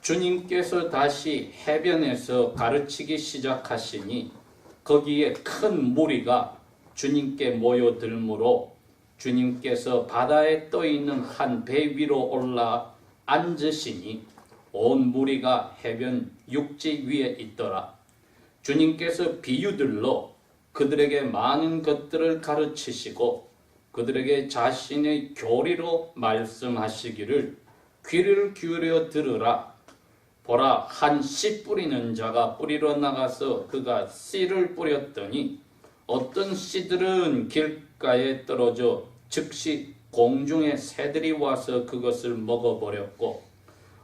주님께서 다시 해변에서 가르치기 시작하시니 거기에 큰 무리가 주님께 모여들므로 주님께서 바다에 떠있는 한 배 위로 올라 앉으시니 온 무리가 해변 육지 위에 있더라. 주님께서 비유들로 그들에게 많은 것들을 가르치시고 그들에게 자신의 교리로 말씀하시기를 귀를 기울여 들으라. 보라, 한 씨 뿌리는 자가 뿌리러 나가서 그가 씨를 뿌렸더니 어떤 씨들은 길가에 떨어져 즉시 공중의 새들이 와서 그것을 먹어버렸고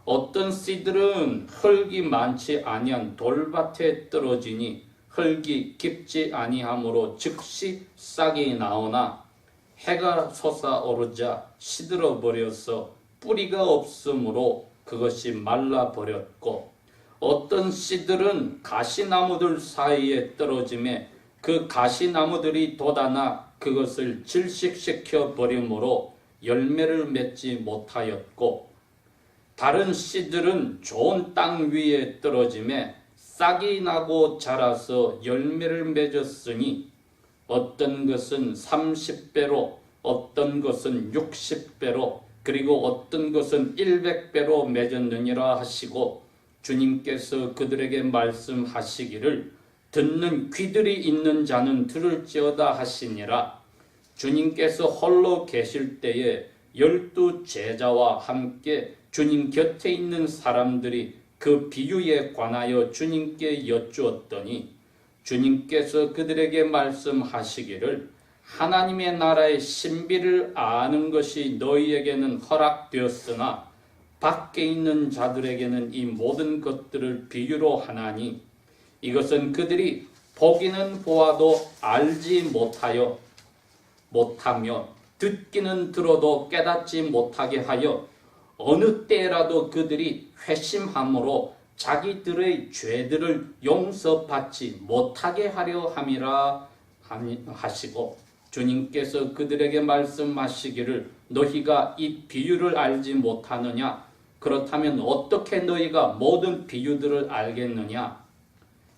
어떤 씨들은 흙이 많지 아니한 돌밭에 떨어지니 흙이 깊지 아니하므로 즉시 싹이 나오나 해가 솟아오르자 시들어 버려서 뿌리가 없으므로 그것이 말라버렸고 어떤 씨들은 가시나무들 사이에 떨어짐에 그 가시나무들이 돋아나 그것을 질식시켜 버림으로 열매를 맺지 못하였고 다른 씨들은 좋은 땅 위에 떨어짐에 싹이 나고 자라서 열매를 맺었으니 어떤 것은 30배로 어떤 것은 60배로 그리고 어떤 것은 100배로 맺었느니라 하시고 주님께서 그들에게 말씀하시기를 듣는 귀들이 있는 자는 들을지어다 하시니라. 주님께서 홀로 계실 때에 12 제자와 함께 주님 곁에 있는 사람들이 그 비유에 관하여 주님께 여쭈었더니 주님께서 그들에게 말씀하시기를 하나님의 나라의 신비를 아는 것이 너희에게는 허락되었으나 밖에 있는 자들에게는 이 모든 것들을 비유로 하나니 이것은 그들이 보기는 보아도 알지 못하며 듣기는 들어도 깨닫지 못하게 하여 어느 때라도 그들이 회심함으로 자기들의 죄들을 용서받지 못하게 하려 함이라 하시고 주님께서 그들에게 말씀하시기를 너희가 이 비유를 알지 못하느냐? 그렇다면 어떻게 너희가 모든 비유들을 알겠느냐?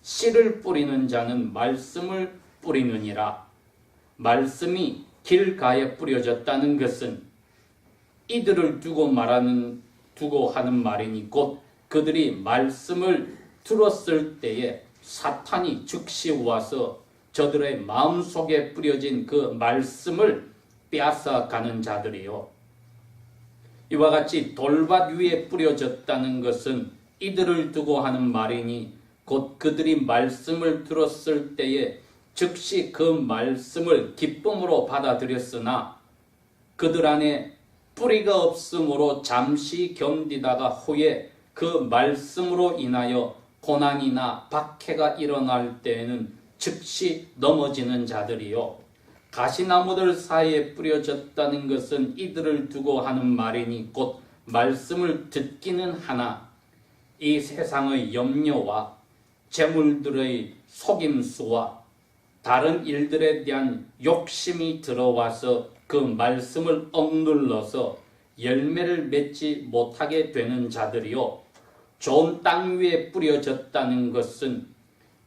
씨를 뿌리는 자는 말씀을 뿌리느니라. 말씀이 길가에 뿌려졌다는 것은 이들을 두고 하는 말이니 곧 그들이 말씀을 들었을 때에 사탄이 즉시 와서 저들의 마음속에 뿌려진 그 말씀을 빼앗아가는 자들이요. 이와 같이 돌밭 위에 뿌려졌다는 것은 이들을 두고 하는 말이니 곧 그들이 말씀을 들었을 때에 즉시 그 말씀을 기쁨으로 받아들였으나 그들 안에 뿌리가 없으므로 잠시 견디다가 후에 그 말씀으로 인하여 고난이나 박해가 일어날 때에는 즉시 넘어지는 자들이요. 가시나무들 사이에 뿌려졌다는 것은 이들을 두고 하는 말이니 곧 말씀을 듣기는 하나 이 세상의 염려와 재물들의 속임수와 다른 일들에 대한 욕심이 들어와서 그 말씀을 억눌러서 열매를 맺지 못하게 되는 자들이요. 좋은 땅 위에 뿌려졌다는 것은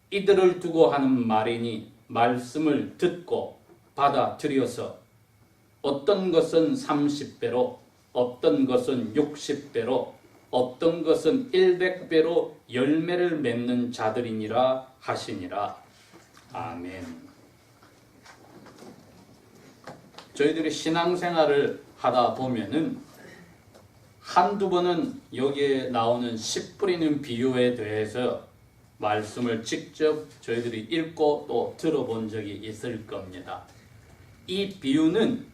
이들을 두고 하는 말이니 말씀을 듣고 받아들여서 어떤 것은 30배로 어떤 것은 60배로 어떤 것은 100배로 열매를 맺는 자들이니라 하시니라. 아멘. 저희들이 신앙생활을 하다 보면은 한두 번은 여기에 나오는 씨 뿌리는 비유에 대해서 말씀을 직접 저희들이 읽고 또 들어본 적이 있을 겁니다. 이 비유는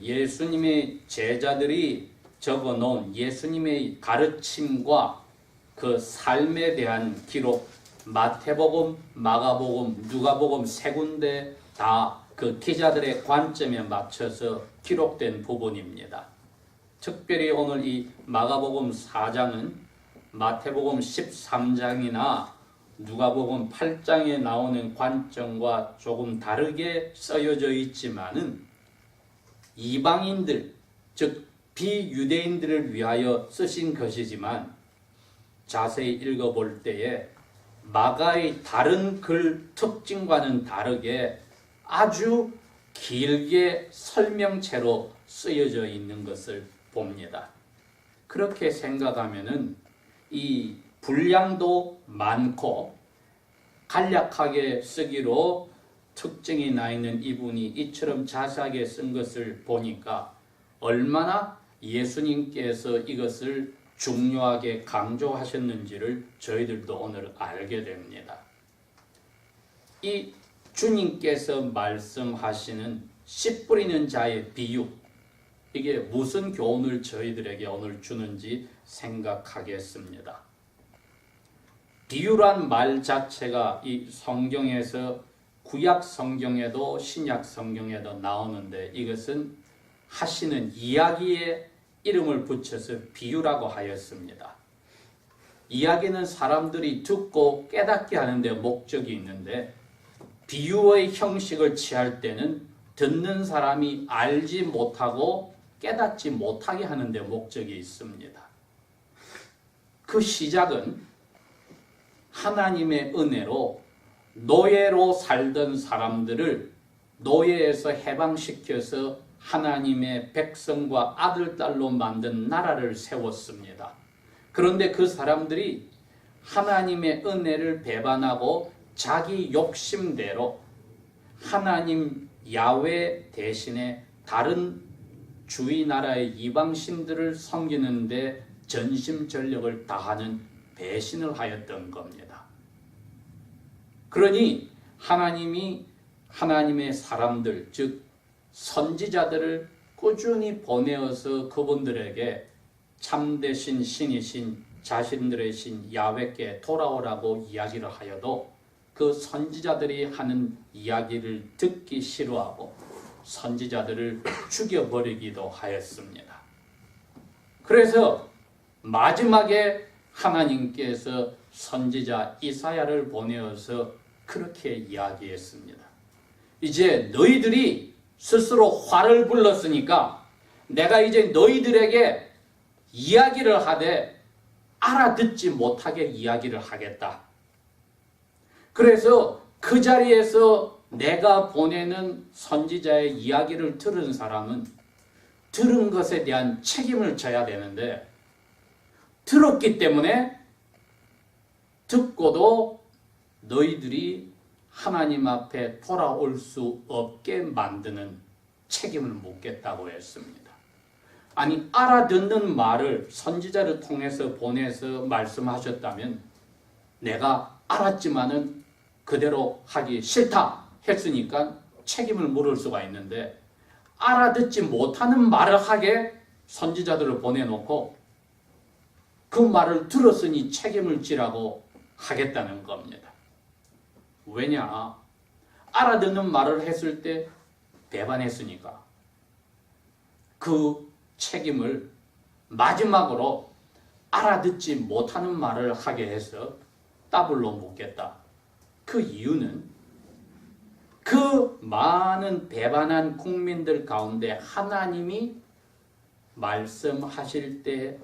예수님의 제자들이 적어놓은 예수님의 가르침과 그 삶에 대한 기록, 마태복음, 마가복음, 누가복음 세 군데 다 그 기자들의 관점에 맞춰서 기록된 부분입니다. 특별히 오늘 이 마가복음 4장은 마태복음 13장이나 누가복음 8장에 나오는 관점과 조금 다르게 쓰여져 있지만은 이방인들, 즉 비유대인들을 위하여 쓰신 것이지만 자세히 읽어볼 때에 마가의 다른 글 특징과는 다르게 아주 길게 설명체로 쓰여져 있는 것을 봅니다. 그렇게 생각하면은 이 분량도 많고 간략하게 쓰기로 특징이 나 있는 이분이 이처럼 자세하게 쓴 것을 보니까 얼마나 예수님께서 이것을 중요하게 강조하셨는지를 저희들도 오늘 알게 됩니다. 이 주님께서 말씀하시는 씨 뿌리는 자의 비유, 이게 무슨 교훈을 저희들에게 오늘 주는지 생각하겠습니다. 비유란 말 자체가 이 성경에서 구약 성경에도 신약 성경에도 나오는데 이것은 하시는 이야기에 이름을 붙여서 비유라고 하였습니다. 이야기는 사람들이 듣고 깨닫게 하는 데 목적이 있는데 비유의 형식을 취할 때는 듣는 사람이 알지 못하고 깨닫지 못하게 하는 데 목적이 있습니다. 그 시작은 하나님의 은혜로 노예로 살던 사람들을 노예에서 해방시켜서 하나님의 백성과 아들, 딸로 만든 나라를 세웠습니다. 그런데 그 사람들이 하나님의 은혜를 배반하고 자기 욕심대로 하나님 야훼 대신에 다른 주위 나라의 이방신들을 섬기는데 전심전력을 다하는 배신을 하였던 겁니다. 그러니 하나님이 하나님의 사람들, 즉 선지자들을 꾸준히 보내어서 그분들에게 참되신 신이신 자신들의 신 야훼께 돌아오라고 이야기를 하여도 그 선지자들이 하는 이야기를 듣기 싫어하고 선지자들을 죽여버리기도 하였습니다. 그래서 마지막에 하나님께서 선지자 이사야를 보내어서 그렇게 이야기했습니다. 이제 너희들이 스스로 화를 불렀으니까 내가 이제 너희들에게 이야기를 하되 알아듣지 못하게 이야기를 하겠다. 그래서 그 자리에서 내가 보내는 선지자의 이야기를 들은 사람은 들은 것에 대한 책임을 져야 되는데 들었기 때문에 듣고도 너희들이 하나님 앞에 돌아올 수 없게 만드는 책임을 묻겠다고 했습니다. 아니 알아듣는 말을 선지자를 통해서 보내서 말씀하셨다면 내가 알았지만은 그대로 하기 싫다 했으니까 책임을 물을 수가 있는데 알아듣지 못하는 말을 하게 선지자들을 보내놓고 그 말을 들었으니 책임을 지라고 하겠다는 겁니다. 왜냐? 알아듣는 말을 했을 때 배반했으니까 그 책임을 마지막으로 알아듣지 못하는 말을 하게 해서 더블로 묻겠다. 그 이유는 그 많은 배반한 국민들 가운데 하나님이 말씀하실 때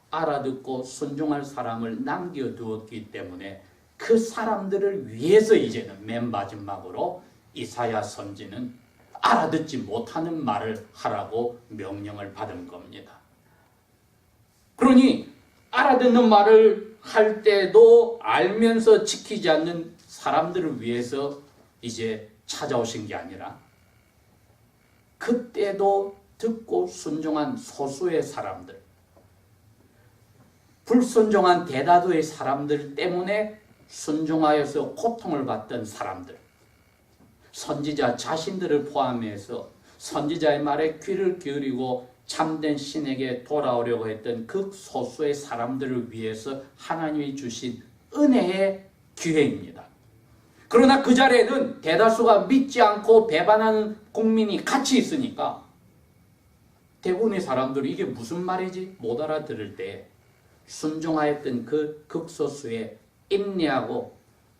알아듣고 순종할 사람을 남겨두었기 때문에 그 사람들을 위해서 이제는 맨 마지막으로 이사야 선지는 알아듣지 못하는 말을 하라고 명령을 받은 겁니다. 그러니 알아듣는 말을 할 때도 알면서 지키지 않는 사람들을 위해서 이제 찾아오신 게 아니라 그때도 듣고 순종한 소수의 사람들, 불순종한 대다수의 사람들 때문에 순종하여서 고통을 받던 사람들, 선지자 자신들을 포함해서 선지자의 말에 귀를 기울이고 참된 신에게 돌아오려고 했던 그 소수의 사람들을 위해서 하나님이 주신 은혜의 기회입니다. 그러나 그 자리에는 대다수가 믿지 않고 배반하는 국민이 같이 있으니까 대부분의 사람들이 이게 무슨 말이지 못 알아들을 때 순종하였던 그 극소수의 인내하고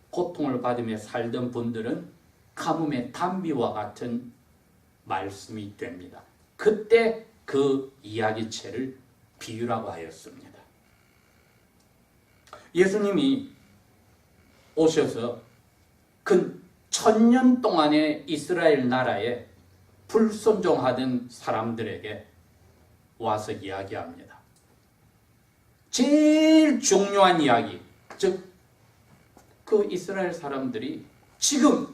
고통을 받으며 살던 분들은 가뭄의 단비와 같은 말씀이 됩니다. 그때 그 이야기체를 비유라고 하였습니다. 예수님이 오셔서 그 1000년 동안의 이스라엘 나라에 불순종하던 사람들에게 와서 이야기합니다. 제일 중요한 이야기, 즉 그 이스라엘 사람들이 지금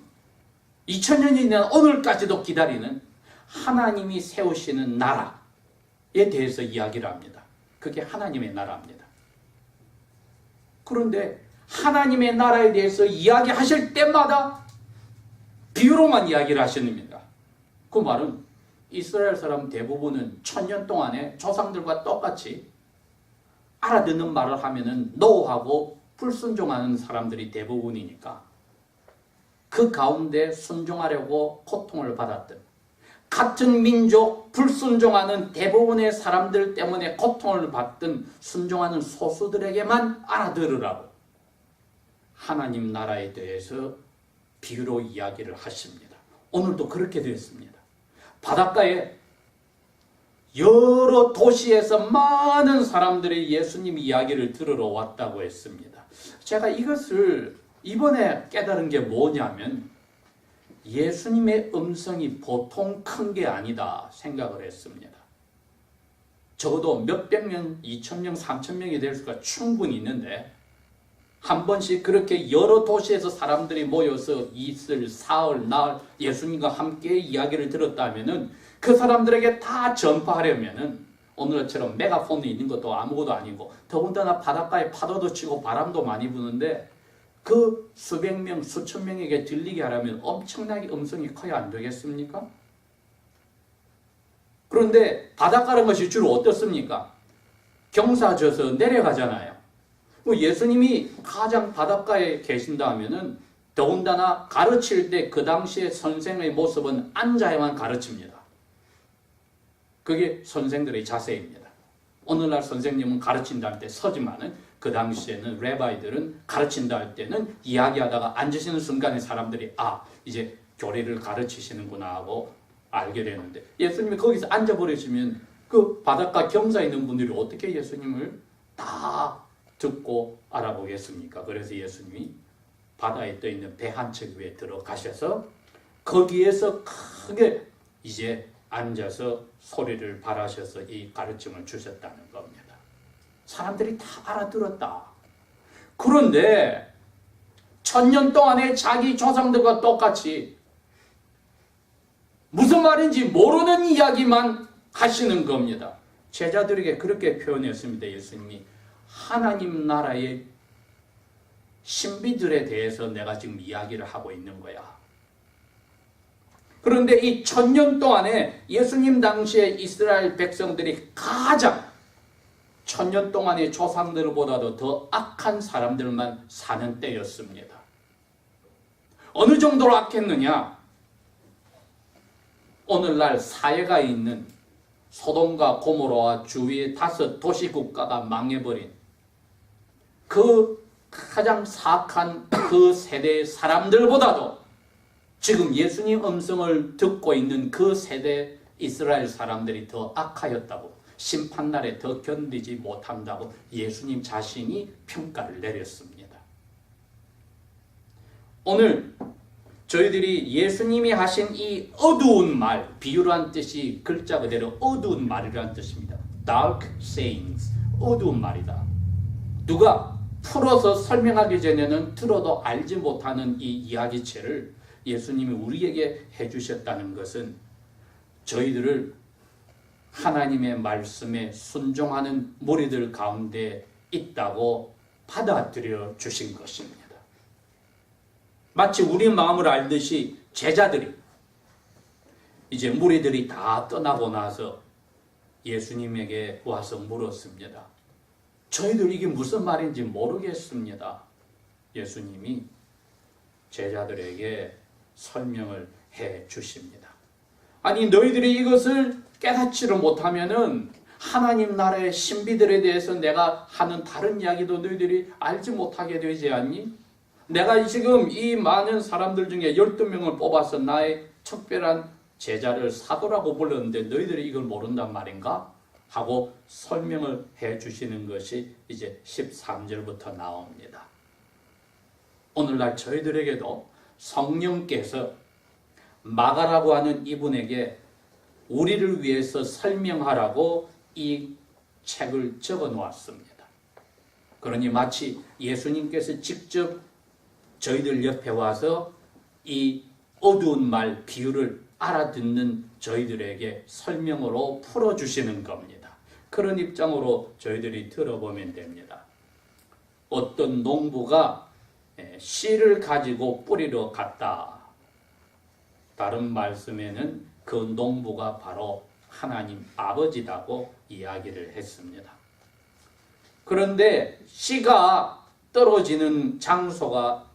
2000년이 지난 오늘까지도 기다리는 하나님이 세우시는 나라에 대해서 이야기를 합니다. 그게 하나님의 나라입니다. 그런데 하나님의 나라에 대해서 이야기하실 때마다 비유로만 이야기를 하십니다. 그 말은 이스라엘 사람 대부분은 1000년 동안에 조상들과 똑같이 알아듣는 말을 하면은 노하고 불순종하는 사람들이 대부분이니까 그 가운데 순종하려고 고통을 받았던 같은 민족 불순종하는 대부분의 사람들 때문에 고통을 받던 순종하는 소수들에게만 알아들으라고 하나님 나라에 대해서 비유로 이야기를 하십니다. 오늘도 그렇게 되었습니다. 바닷가에 여러 도시에서 많은 사람들이 예수님 이야기를 들으러 왔다고 했습니다. 제가 이것을 이번에 깨달은 게 뭐냐면 예수님의 음성이 보통 큰 게 아니다 생각을 했습니다. 적어도 몇백 명, 2000명, 3000명이 될 수가 충분히 있는데 한 번씩 그렇게 여러 도시에서 사람들이 모여서 이슬, 사흘, 나흘 예수님과 함께 이야기를 들었다면은 그 사람들에게 다 전파하려면은 오늘처럼 메가폰이 있는 것도 아무것도 아니고 더군다나 바닷가에 파도도 치고 바람도 많이 부는데 그 수백 명, 수천 명에게 들리게 하려면 엄청나게 음성이 커야 안 되겠습니까? 그런데 바닷가라는 것이 주로 어떻습니까? 경사져서 내려가잖아요. 예수님이 가장 바닷가에 계신다 하면은 더군다나 가르칠 때 그 당시에 선생의 모습은 앉아야만 가르칩니다. 그게 선생들의 자세입니다. 오늘날 선생님은 가르친다 할 때 서지만은 그 당시에는 레바이들은 가르친다 할 때는 이야기하다가 앉으시는 순간에 사람들이 이제 교리를 가르치시는구나 하고 알게 되는데 예수님이 거기서 앉아버리시면 그 바닷가 경사에 있는 분들이 어떻게 예수님을 다 듣고 알아보겠습니까? 그래서 예수님이 바다에 떠있는 배 한 척 위에 들어가셔서 거기에서 크게 이제 앉아서 소리를 발하셔서 이 가르침을 주셨다는 겁니다. 사람들이 다 알아들었다. 그런데 1000년 동안에 자기 조상들과 똑같이 무슨 말인지 모르는 이야기만 하시는 겁니다. 제자들에게 그렇게 표현했습니다. 예수님이 하나님 나라의 신비들에 대해서 내가 지금 이야기를 하고 있는 거야. 그런데 이 1000년 동안에 예수님 당시에 이스라엘 백성들이 가장 1000년 동안의 조상들보다도 더 악한 사람들만 사는 때였습니다. 어느 정도로 악했느냐? 오늘날 사회가 있는 소돔과 고모라와 주위의 5 도시국가가 망해버린 그 가장 사악한 그 세대의 사람들보다도 지금 예수님 음성을 듣고 있는 그 세대 이스라엘 사람들이 더 악하였다고, 심판날에 더 견디지 못한다고 예수님 자신이 평가를 내렸습니다. 오늘 저희들이 예수님이 하신 이 어두운 말, 비유란 뜻이 글자 그대로 어두운 말이라는 뜻입니다. Dark sayings, 어두운 말이다. 누가 풀어서 설명하기 전에는 들어도 알지 못하는 이 이야기체를 예수님이 우리에게 해주셨다는 것은 저희들을 하나님의 말씀에 순종하는 무리들 가운데 있다고 받아들여 주신 것입니다. 마치 우리 마음을 알듯이 제자들이 이제 무리들이 다 떠나고 나서 예수님에게 와서 물었습니다. 저희들 이게 무슨 말인지 모르겠습니다. 예수님이 제자들에게 설명을 해 주십니다. 아니 너희들이 이것을 깨닫지를 못하면은 하나님 나라의 신비들에 대해서 내가 하는 다른 이야기도 너희들이 알지 못하게 되지 않니? 내가 지금 이 많은 사람들 중에 12명을 뽑아서 나의 특별한 제자를 사도라고 불렀는데 너희들이 이걸 모른단 말인가? 하고 설명을 해 주시는 것이 이제 13절부터 나옵니다. 오늘날 저희들에게도 성령께서 마가라고 하는 이분에게 우리를 위해서 설명하라고 이 책을 적어 놓았습니다. 그러니 마치 예수님께서 직접 저희들 옆에 와서 이 어두운 말 비유를 알아듣는 저희들에게 설명으로 풀어주시는 겁니다. 그런 입장으로 저희들이 들어보면 됩니다. 어떤 농부가 씨를 가지고 뿌리러 갔다. 다른 말씀에는 그 농부가 바로 하나님 아버지라고 이야기를 했습니다. 그런데 씨가 떨어지는 장소가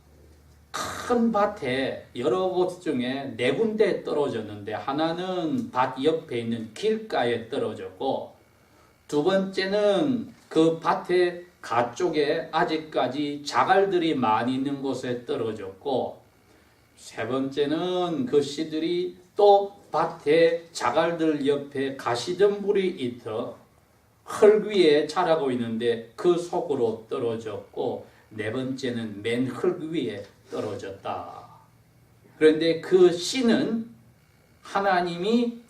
큰 밭에 여러 곳 중에 4군데 떨어졌는데, 하나는 밭 옆에 있는 길가에 떨어졌고, 두 번째는 그 밭의 가쪽에 아직까지 자갈들이 많이 있는 곳에 떨어졌고, 세 번째는 그 씨들이 또 밭에 자갈들 옆에 가시덤불이 있어 흙 위에 자라고 있는데 그 속으로 떨어졌고, 네 번째는 맨 흙 위에 떨어졌다. 그런데 그 씨는 하나님이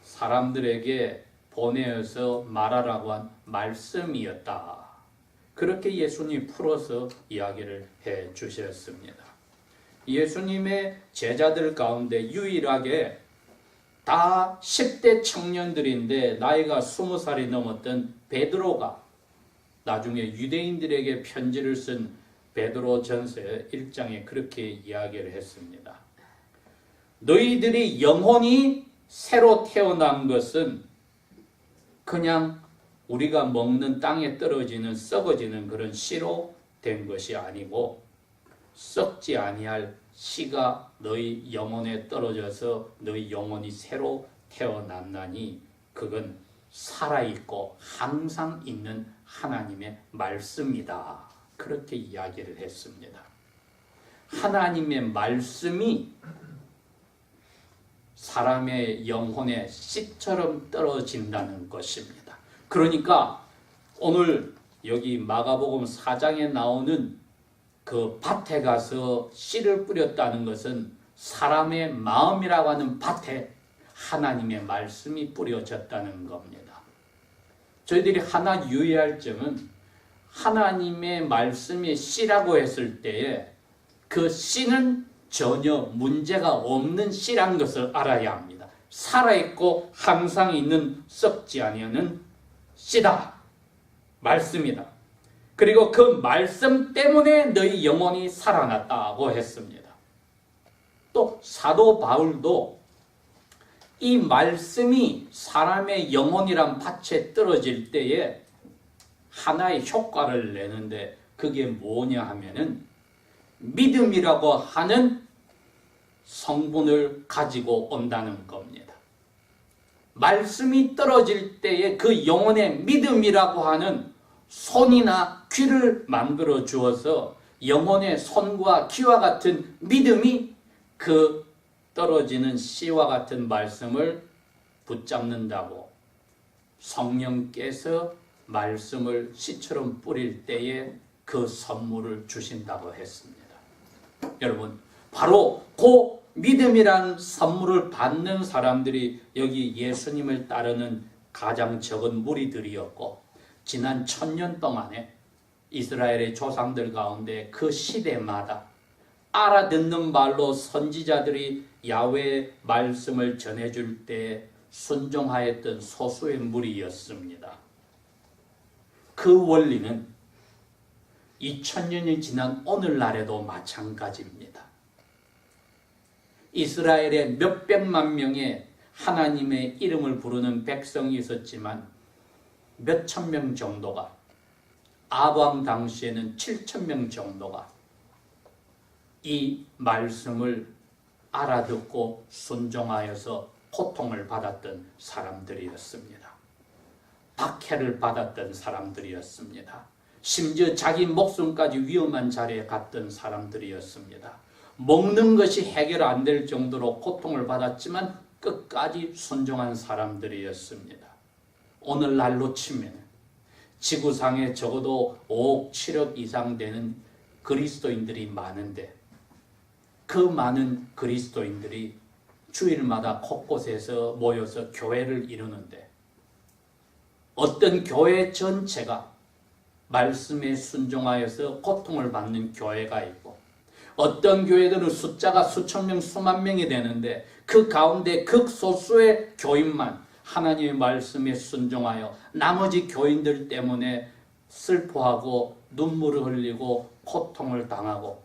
사람들에게 보내어서 말하라고 한 말씀이었다. 그렇게 예수님이 풀어서 이야기를 해 주셨습니다. 예수님의 제자들 가운데 유일하게 다 10대 청년들인데 나이가 20살이 넘었던 베드로가 나중에 유대인들에게 편지를 쓴 베드로 전서 1장에 그렇게 이야기를 했습니다. 너희들이 영혼이 새로 태어난 것은 그냥 우리가 먹는 땅에 떨어지는 썩어지는 그런 씨로 된 것이 아니고, 썩지 아니할 씨가 너희 영혼에 떨어져서 너희 영혼이 새로 태어났나니 그건 살아있고 항상 있는 하나님의 말씀이다. 그렇게 이야기를 했습니다. 하나님의 말씀이 사람의 영혼에 씨처럼 떨어진다는 것입니다. 그러니까 오늘 여기 마가복음 4장에 나오는 그 밭에 가서 씨를 뿌렸다는 것은 사람의 마음이라고 하는 밭에 하나님의 말씀이 뿌려졌다는 겁니다. 저희들이 하나 유의할 점은 하나님의 말씀이 씨라고 했을 때에 그 씨는 전혀 문제가 없는 씨란 것을 알아야 합니다. 살아있고 항상 있는 썩지 아니하는 씨다. 말씀이다. 그리고 그 말씀 때문에 너희 영혼이 살아났다고 했습니다. 또 사도 바울도 이 말씀이 사람의 영혼이란 밭에 떨어질 때에 하나의 효과를 내는데 그게 뭐냐 하면은 믿음이라고 하는 성분을 가지고 온다는 겁니다. 말씀이 떨어질 때에 그 영혼에 믿음이라고 하는 손이나 귀를 만들어 주어서 영혼의 손과 귀와 같은 믿음이 그 떨어지는 씨와 같은 말씀을 붙잡는다고, 성령께서 말씀을 씨처럼 뿌릴 때에 그 선물을 주신다고 했습니다. 여러분, 바로 그 믿음이란 선물을 받는 사람들이 여기 예수님을 따르는 가장 적은 무리들이었고, 지난 1000년 동안에 이스라엘의 조상들 가운데 그 시대마다 알아듣는 말로 선지자들이 야훼의 말씀을 전해줄 때 순종하였던 소수의 무리였습니다. 그 원리는 2000년이 지난 오늘날에도 마찬가지입니다. 이스라엘에 몇백만 명의 하나님의 이름을 부르는 백성이 있었지만 몇천 명 정도가, 아브람 당시에는 7,000명 정도가 이 말씀을 알아듣고 순종하여서 고통을 받았던 사람들이었습니다. 박해를 받았던 사람들이었습니다. 심지어 자기 목숨까지 위험한 자리에 갔던 사람들이었습니다. 먹는 것이 해결 안 될 정도로 고통을 받았지만 끝까지 순종한 사람들이었습니다. 오늘날로 치면 지구상에 적어도 5억, 7억 이상 되는 그리스도인들이 많은데 그 많은 그리스도인들이 주일마다 곳곳에서 모여서 교회를 이루는데 어떤 교회 전체가 말씀에 순종하여서 고통을 받는 교회가 있고 어떤 교회들은 숫자가 수천 명, 수만 명이 되는데 그 가운데 극소수의 교인만 하나님의 말씀에 순종하여 나머지 교인들 때문에 슬퍼하고 눈물을 흘리고 고통을 당하고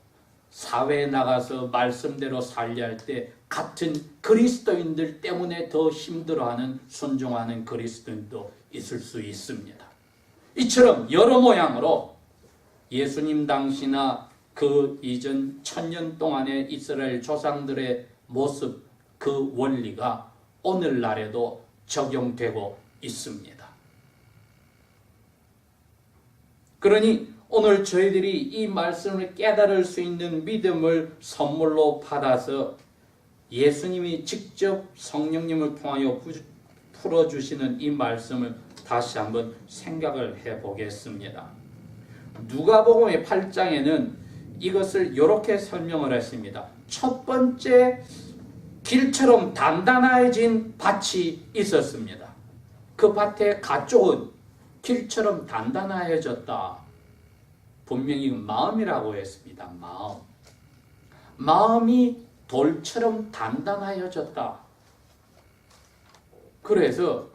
사회에 나가서 말씀대로 살려 할 때 같은 그리스도인들 때문에 더 힘들어하는 순종하는 그리스도인도 있을 수 있습니다. 이처럼 여러 모양으로 예수님 당시나 그 이전 1000년 동안의 이스라엘 조상들의 모습, 그 원리가 오늘날에도 적용되고 있습니다. 그러니 오늘 저희들이 이 말씀을 깨달을 수 있는 믿음을 선물로 받아서 예수님이 직접 성령님을 통하여 풀어주시는 이 말씀을 다시 한번 생각을 해보겠습니다. 누가복음의 8장에는 이것을 이렇게 설명을 했습니다. 첫 번째, 길처럼 단단해진 밭이 있었습니다. 그 밭의 가쪽은 길처럼 단단해졌다. 분명히 마음이라고 했습니다. 마음이 돌처럼 단단해졌다. 그래서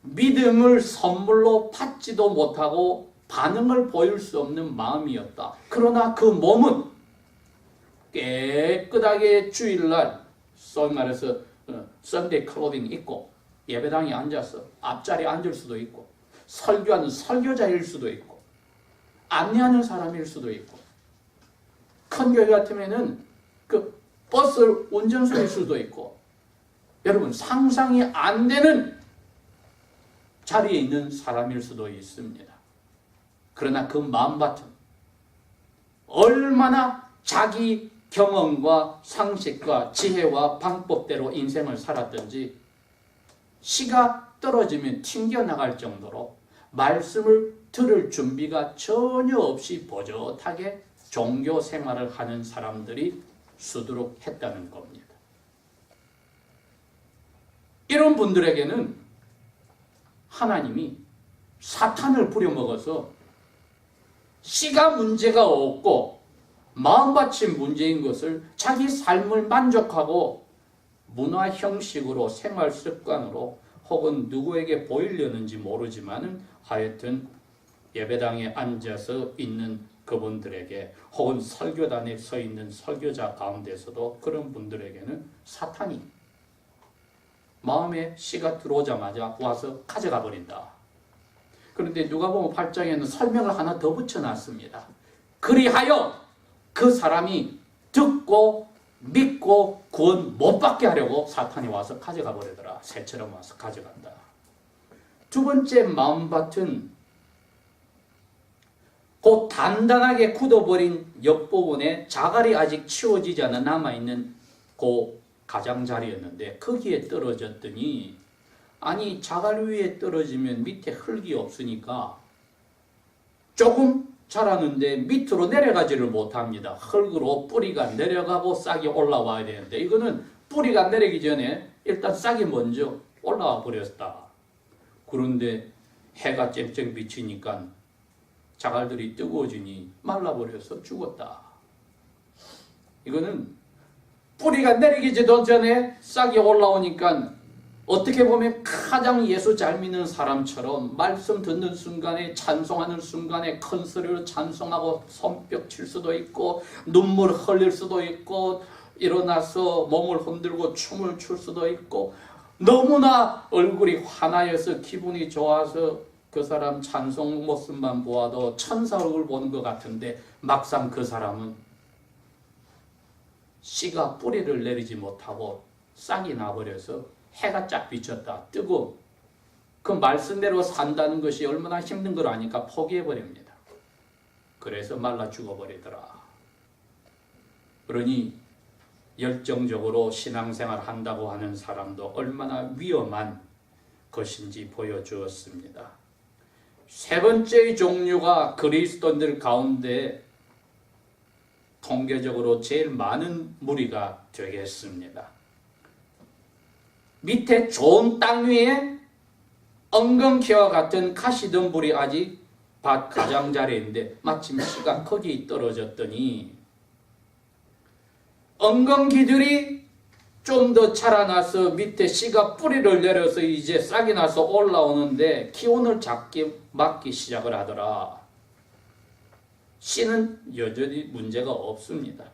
믿음을 선물로 받지도 못하고 반응을 보일 수 없는 마음이었다. 그러나 그 몸은 깨끗하게 주일날 소위 말해서 썬데이 클로딩 입고 예배당에 앉아서 앞자리에 앉을 수도 있고 설교하는 설교자일 수도 있고 안내하는 사람일 수도 있고 큰 교회 같으면은 그 버스 운전수일 수도 있고 여러분 상상이 안 되는 자리에 있는 사람일 수도 있습니다. 그러나 그 마음밭은 얼마나 자기 경험과 상식과 지혜와 방법대로 인생을 살았든지 씨가 떨어지면 튕겨나갈 정도로 말씀을 들을 준비가 전혀 없이 버젓하게 종교 생활을 하는 사람들이 수두룩했다는 겁니다. 이런 분들에게는 하나님이 사탄을 부려먹어서 씨가 문제가 없고 마음밭이 문제인 것을 자기 삶을 만족하고 문화 형식으로 생활 습관으로 혹은 누구에게 보이려는지 모르지만은 하여튼 예배당에 앉아서 있는 그분들에게 혹은 설교단에 서 있는 설교자 가운데서도 그런 분들에게는 사탄이 마음에 씨가 들어오자마자 와서 가져가 버린다. 그런데 누가복음 8장에는 설명을 하나 더 붙여놨습니다. 그리하여 그 사람이 듣고 믿고 구원 못 받게 하려고 사탄이 와서 가져가 버리더라. 새처럼 와서 가져간다. 두 번째 마음밭은 그 단단하게 굳어버린 옆부분에 자갈이 아직 치워지지 않아 남아있는 그 가장자리였는데 거기에 떨어졌더니 아니 자갈 위에 떨어지면 밑에 흙이 없으니까 조금 자라는데 밑으로 내려가지를 못합니다. 흙으로 뿌리가 내려가고 싹이 올라와야 되는데 이거는 뿌리가 내리기 전에 일단 싹이 먼저 올라와 버렸다. 그런데 해가 쨍쨍 비치니까 자갈들이 뜨거워지니 말라버려서 죽었다. 이거는 뿌리가 내리기도 전에 싹이 올라오니까 어떻게 보면 가장 예수 잘 믿는 사람처럼 말씀 듣는 순간에 찬송하는 순간에 큰 소리로 찬송하고 손뼉 칠 수도 있고 눈물 흘릴 수도 있고 일어나서 몸을 흔들고 춤을 출 수도 있고 너무나 얼굴이 환하여서 기분이 좋아서 그 사람 찬송 모습만 보아도 천사 얼굴 보는 것 같은데 막상 그 사람은 씨가 뿌리를 내리지 못하고 싹이 나버려서 해가 쫙 비쳤다. 뜨고 그 말씀대로 산다는 것이 얼마나 힘든 걸 아니까 포기해버립니다. 그래서 말라 죽어버리더라. 그러니 열정적으로 신앙생활 한다고 하는 사람도 얼마나 위험한 것인지 보여주었습니다. 세 번째의 종류가 그리스도인들 가운데 통계적으로 제일 많은 무리가 되겠습니다. 밑에 좋은 땅 위에 엉겅퀴와 같은 가시덤불이 아직 밭 가장자리에 있는데 마침 씨가 거기 떨어졌더니 엉겅퀴들이 좀 더 자라나서 밑에 씨가 뿌리를 내려서 이제 싹이 나서 올라오는데 기온을 맞기 시작을 하더라. 씨는 여전히 문제가 없습니다.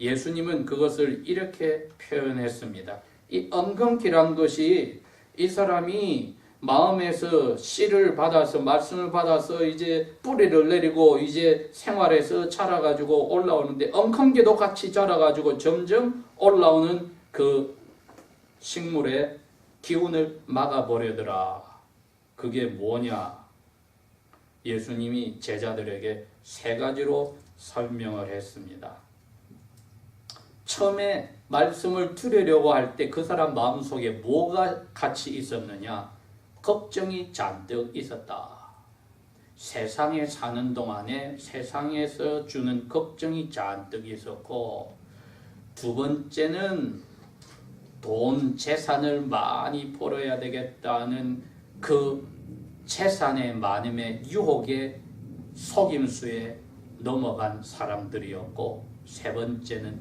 예수님은 그것을 이렇게 표현했습니다. 이 엉겅퀴란 것이 이 사람이 마음에서 씨를 받아서 말씀을 받아서 이제 뿌리를 내리고 이제 생활에서 자라가지고 올라오는데 엉겅퀴도 같이 자라가지고 점점 올라오는 그 식물의 기운을 막아버리더라. 그게 뭐냐? 예수님이 제자들에게 세 가지로 설명을 했습니다. 처음에 말씀을 들으려고 할 때 그 사람 마음속에 뭐가 같이 있었느냐? 걱정이 잔뜩 있었다. 세상에 사는 동안에 세상에서 주는 걱정이 잔뜩 있었고, 두 번째는 돈, 재산을 많이 벌어야 되겠다는 그 재산의 많음의 유혹에 속임수에 넘어간 사람들이었고, 세 번째는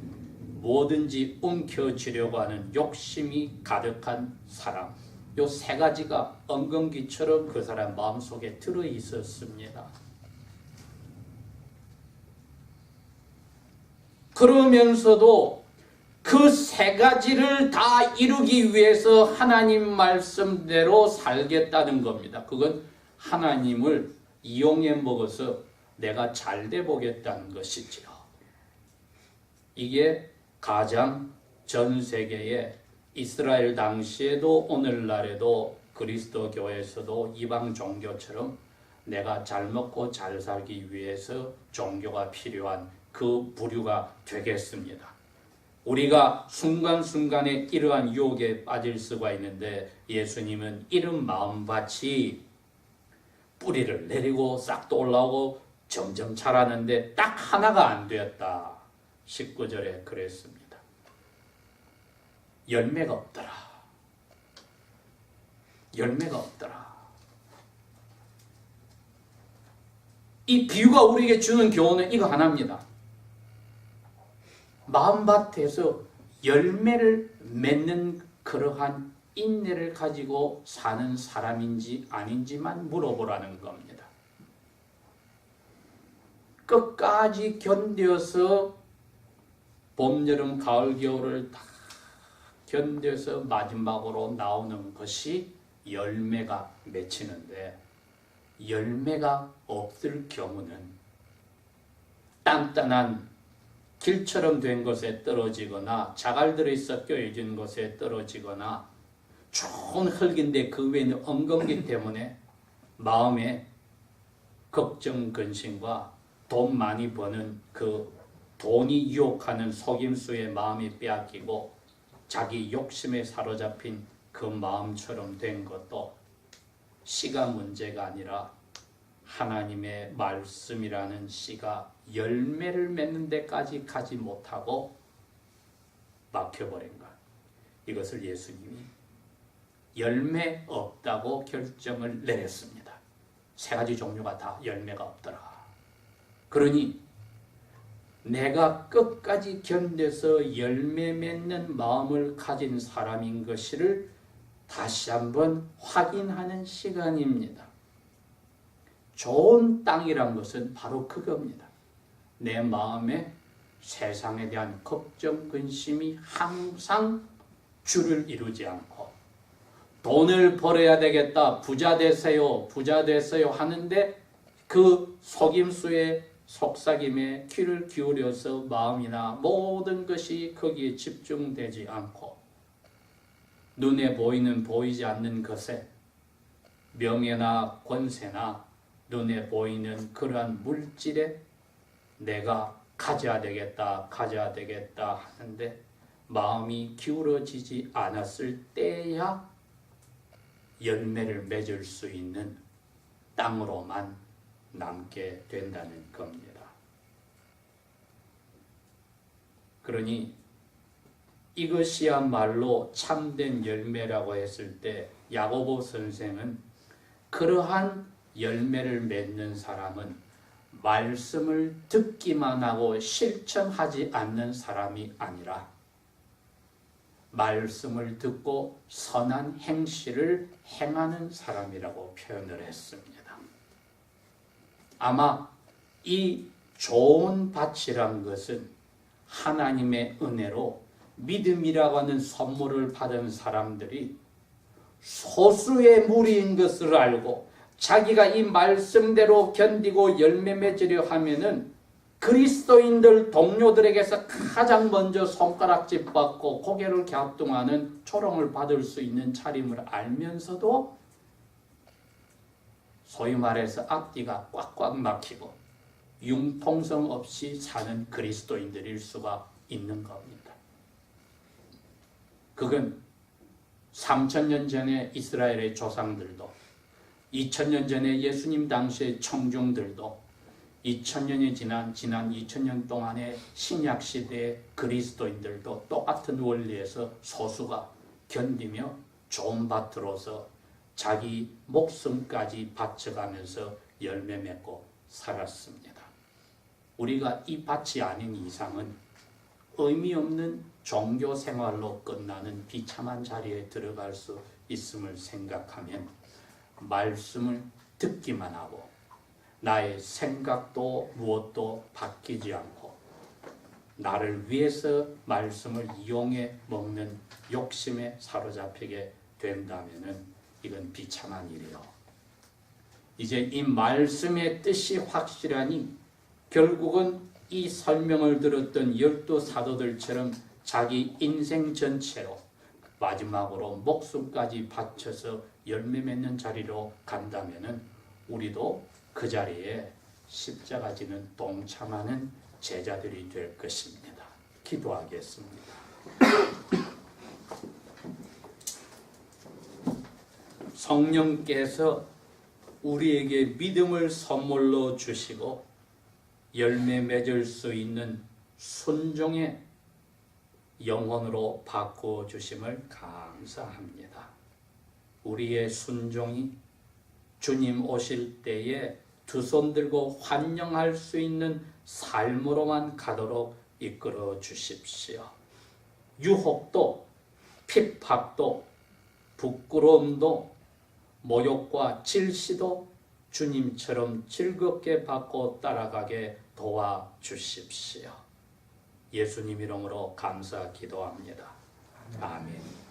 뭐든지 움켜쥐려고 하는 욕심이 가득한 사람. 요 세 가지가 엉겅퀴처럼 그 사람 마음속에 들어 있었습니다. 그러면서도 그 세 가지를 다 이루기 위해서 하나님 말씀대로 살겠다는 겁니다. 그건 하나님을 이용해 먹어서 내가 잘 돼 보겠다는 것이지요. 이게 가장 전 세계에 이스라엘 당시에도 오늘날에도 그리스도 교회에서도 이방 종교처럼 내가 잘 먹고 잘 살기 위해서 종교가 필요한 그 부류가 되겠습니다. 우리가 순간순간에 이러한 유혹에 빠질 수가 있는데 예수님은 이런 마음밭이 뿌리를 내리고 싹도 올라오고 점점 자라는데 딱 하나가 안 되었다. 19절에 그랬습니다. 열매가 없더라. 열매가 없더라. 이 비유가 우리에게 주는 교훈은 이거 하나입니다. 마음밭에서 열매를 맺는 그러한 인내를 가지고 사는 사람인지 아닌지만 물어보라는 겁니다. 끝까지 견뎌서 봄, 여름, 가을, 겨울을 다 견뎌서 마지막으로 나오는 것이 열매가 맺히는데, 열매가 없을 경우는 단단한 길처럼 된 것에 떨어지거나 자갈들이 섞여 있는 것에 떨어지거나 좋은 흙인데 그 위에는 엉겅퀴 때문에 마음에 걱정, 근심과 돈 많이 버는 그 돈이 유혹하는 속임수의 마음이 빼앗기고 자기 욕심에 사로잡힌 그 마음처럼 된 것도 씨가 문제가 아니라 하나님의 말씀이라는 씨가 열매를 맺는 데까지 가지 못하고 막혀버린 것. 이것을 예수님이 열매 없다고 결정을 내렸습니다. 세 가지 종류가 다 열매가 없더라. 그러니 내가 끝까지 견뎌서 열매 맺는 마음을 가진 사람인 것을 다시 한번 확인하는 시간입니다. 좋은 땅이란 것은 바로 그겁니다. 내 마음에 세상에 대한 걱정, 근심이 항상 주를 이루지 않고 돈을 벌어야 되겠다, 부자 되세요, 부자 되세요 하는데 그 속임수에 속삭임에 귀를 기울여서 마음이나 모든 것이 거기에 집중되지 않고 눈에 보이는 보이지 않는 것에 명예나 권세나 눈에 보이는 그러한 물질에 내가 가져야 되겠다 하는데 마음이 기울어지지 않았을 때야 열매를 맺을 수 있는 땅으로만 남게 된다는 겁니다. 그러니 이것이야말로 참된 열매라고 했을 때 야고보 선생은 그러한 열매를 맺는 사람은 말씀을 듣기만 하고 실천하지 않는 사람이 아니라 말씀을 듣고 선한 행실을 행하는 사람이라고 표현을 했습니다. 아마 이 좋은 밭이란 것은 하나님의 은혜로 믿음이라고 하는 선물을 받은 사람들이 소수의 무리인 것을 알고 자기가 이 말씀대로 견디고 열매 맺으려 하면은 그리스도인들 동료들에게서 가장 먼저 손가락질 받고 고개를 갸우뚱하는 조롱을 받을 수 있는 차림을 알면서도 소위 말해서 앞뒤가 꽉꽉 막히고 융통성 없이 사는 그리스도인들일 수가 있는 겁니다. 그건 3000년 전에 이스라엘의 조상들도 2000년 전에 예수님 당시의 청중들도 2000년이 지난 2000년 동안의 신약시대의 그리스도인들도 똑같은 원리에서 소수가 견디며 좋은 밭으로서 자기 목숨까지 바쳐가면서 열매 맺고 살았습니다. 우리가 이 밭이 아닌 이상은 의미 없는 종교 생활로 끝나는 비참한 자리에 들어갈 수 있음을 생각하면 말씀을 듣기만 하고 나의 생각도 무엇도 바뀌지 않고 나를 위해서 말씀을 이용해 먹는 욕심에 사로잡히게 된다면 이건 비참한 일이요. 이제 이 말씀의 뜻이 확실하니 결국은 이 설명을 들었던 12 사도들처럼 자기 인생 전체로 마지막으로 목숨까지 바쳐서 열매 맺는 자리로 간다면 우리도 그 자리에 십자가 지는 동참하는 제자들이 될 것입니다. 기도하겠습니다. 성령께서 우리에게 믿음을 선물로 주시고 열매 맺을 수 있는 순종의 영혼으로 바꾸어 주심을 감사합니다. 우리의 순종이 주님 오실 때에 두 손 들고 환영할 수 있는 삶으로만 가도록 이끌어 주십시오. 유혹도 핍박도 부끄러움도 모욕과 질시도 주님처럼 즐겁게 받고 따라가게 도와주십시오. 예수님 이름으로 감사 기도합니다. 아멘.